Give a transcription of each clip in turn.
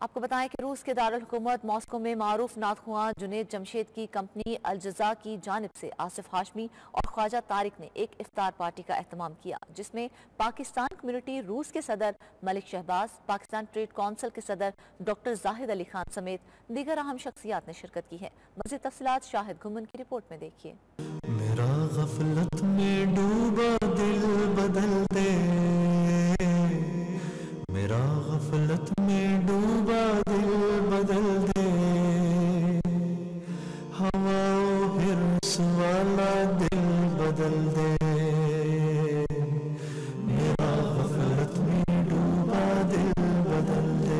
آپ کو بتائیں کہ روس کے دارالحکومت ماسکو میں معروف نعت جنید جمشید کی کمپنی الجزا کی جانب سے آصف ہاشمی اور خواجہ طارق نے ایک افطار پارٹی کا اہتمام کیا، جس میں پاکستان کمیونٹی روس کے صدر ملک شہباز، پاکستان ٹریڈ کونسل کے صدر ڈاکٹر زاہد علی خان سمیت دیگر اہم شخصیات نے شرکت کی ہے۔ مزید تفصیلات شاہد گھمن کی رپورٹ میں دیکھیے۔ میرا غفلت میں ڈوبا دل بدل دے، میرا غفلت میں ڈوبا دل بدل دے، ہوا حرص والا دل بدل دے، میرا غفلت میں ڈوبا دل بدل دے۔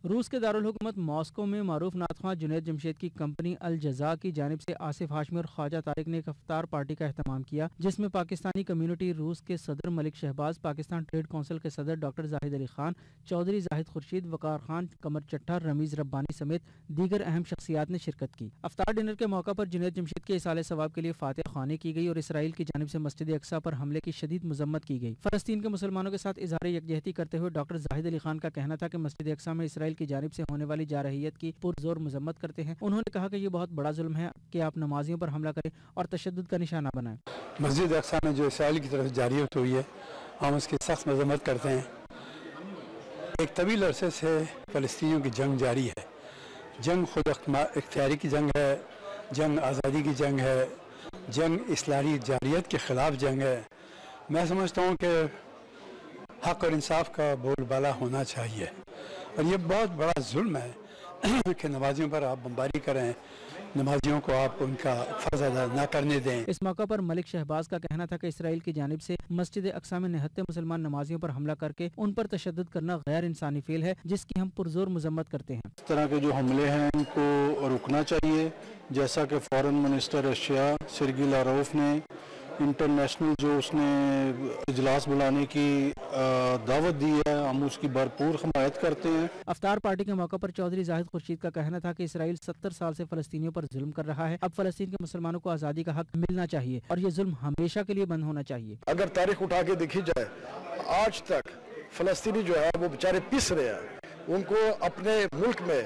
روس کے دارالحکومت ماسکو میں معروف نعت خواں جنید جمشید کی کمپنی الجزا کی جانب سے آصف ہاشمی اور خواجہ طارق نے ایک افطار پارٹی کا اہتمام کیا، جس میں پاکستانی کمیونٹی روس کے صدر ملک شہباز، پاکستان ٹریڈ کونسل کے صدر ڈاکٹر زاہد علی خان، چودھری زاہد خورشید، وقار خان، قمر چٹھا، رمیز ربانی سمیت دیگر اہم شخصیات نے شرکت کی۔ افطار ڈنر کے موقع پر جنید جمشید کے ایصال ثواب کے لیے فاتحہ خوانی کی گئی اور اسرائیل کی جانب سے مسجد اقصی پر حملے کی شدید مذمت کی گئی۔ فلسطین کے مسلمانوں کے ساتھ اظہار یکجہتی کرتے ہوئے ڈاکٹر زاہد علی خان کا کہنا تھا کہ مسجد اقصی میں اسرائیل کی جانب سے ہونے والی جارحیت کی پرزور مذمت کرتے ہیں۔ انہوں نے کہا کہ یہ بہت بڑا ظلم ہے کہ آپ نمازیوں پر حملہ کریں اور تشدد کا نشانہ بنائیں۔ مسجد اقصی میں جو اسرائیل کی طرف جارحیت ہوئی ہے، ہم اس کی سخت مذمت کرتے ہیں۔ ایک طویل عرصے سے فلسطینیوں کی جنگ جاری ہے، جنگ خود اختیاری کی جنگ ہے، جنگ آزادی کی جنگ ہے، جنگ اسلامی جارحیت کے خلاف جنگ ہے۔ میں سمجھتا ہوں کہ حق اور انصاف کا بول بالا ہونا چاہیے، اور یہ بہت بڑا ظلم ہے کہ نمازیوں پر آپ بمباری کریں، نمازیوں کو آپ ان کا فرض ادا نہ کرنے دیں۔ اس موقع پر ملک شہباز کا کہنا تھا کہ اسرائیل کی جانب سے مسجد اقصی میں نہتے مسلمان نمازیوں پر حملہ کر کے ان پر تشدد کرنا غیر انسانی فعل ہے، جس کی ہم پرزور مذمت کرتے ہیں۔ اس طرح کے جو حملے ہیں ان کو رکنا چاہیے، جیسا کہ فارن منسٹر رشیا سرگی لاروف نے انٹرنیشنل جو اس نے اجلاس بلانے کی دعوت دی ہے، ہم اس کی بھرپور حمایت کرتے ہیں۔ افطار پارٹی کے موقع پر چودھری زاہد خورشید کا کہنا تھا کہ اسرائیل 70 سال سے فلسطینیوں پر ظلم کر رہا ہے، اب فلسطین کے مسلمانوں کو آزادی کا حق ملنا چاہیے اور یہ ظلم ہمیشہ کے لیے بند ہونا چاہیے۔ اگر تاریخ اٹھا کے دیکھی جائے، آج تک فلسطینی جو ہے وہ بیچارے پس رہے ہیں، ان کو اپنے ملک میں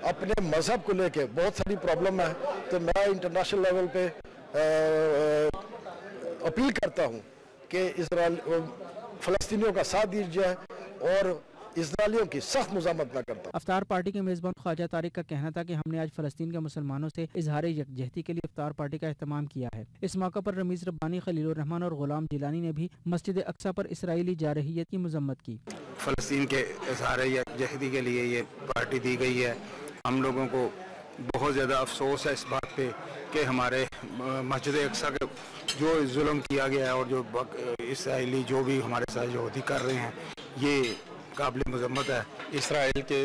اپنے مذہب کو لے کے بہت ساری پرابلم ہے۔ تو میں انٹرنیشنل لیول پہ اپیل کرتا ہوں کہ فلسطینیوں کا ساتھ دیجیے اور اسرائیلیوں کی سخت مذمت نہ کرتا۔ افطار پارٹی کے میزبان خواجہ طارق کا کہنا تھا کہ ہم نے آج فلسطین کے مسلمانوں سے اظہار یکجہتی کے لیے افطار پارٹی کا اہتمام کیا ہے۔ اس موقع پر رمیز ربانی، خلیل الرحمان اور غلام جیلانی نے بھی مسجد اقصی پر اسرائیلی جارحیت کی مذمت کی۔ فلسطین کے اظہار یکجہتی کے لیے یہ پارٹی دی گئی ہے۔ ہم لوگوں کو بہت زیادہ افسوس ہے اس بات پہ کہ ہمارے مسجد اقصی کے جو ظلم کیا گیا ہے اور جو اسرائیلی جو بھی ہمارے ساتھ جو کر رہے ہیں، یہ قابل مذمت ہے۔ اسرائیل کے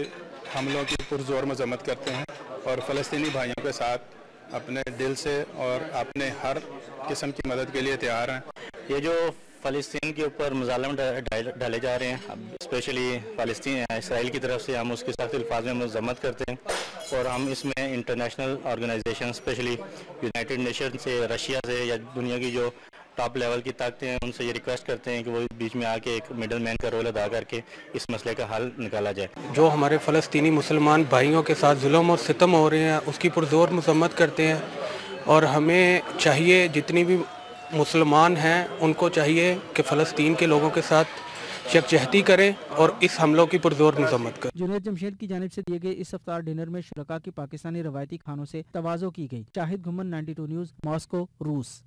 حملوں کی پرزور مذمت کرتے ہیں اور فلسطینی بھائیوں کے ساتھ اپنے دل سے اور اپنے ہر قسم کی مدد کے لیے تیار ہیں۔ یہ جو فلسطین کے اوپر مظالم ڈالے جا رہے ہیں، اسپیشلی اسرائیل کی طرف سے، ہم اس کی سخت الفاظ میں مذمت کرتے ہیں اور ہم اس میں international organisation especially united nation سے، رشیا سے یا دنیا کی جو ٹاپ لیول کی طاقتیں ہیں، ان سے یہ ریکویسٹ کرتے ہیں کہ وہ بیچ میں آ کے ایک مڈل مین کا رول ادا کر کے اس مسئلے کا حل نکالا جائے۔ جو ہمارے فلسطینی مسلمان بھائیوں کے ساتھ ظلم اور ستم ہو رہے ہیں، اس کی پرزور مذمت کرتے ہیں، اور ہمیں چاہیے جتنی بھی مسلمان ہیں ان کو چاہیے کہ فلسطین کے لوگوں کے ساتھ یکجہتی کریں اور اس حملوں کی پرزور مذمت کریں۔ جنید جمشید کی جانب سے دیے گئے اس افطار ڈنر میں شرکاء کی پاکستانی روایتی کھانوں سے تواضع کی گئی۔ شاہد گھمن، 92 نیوز، ماسکو، روس۔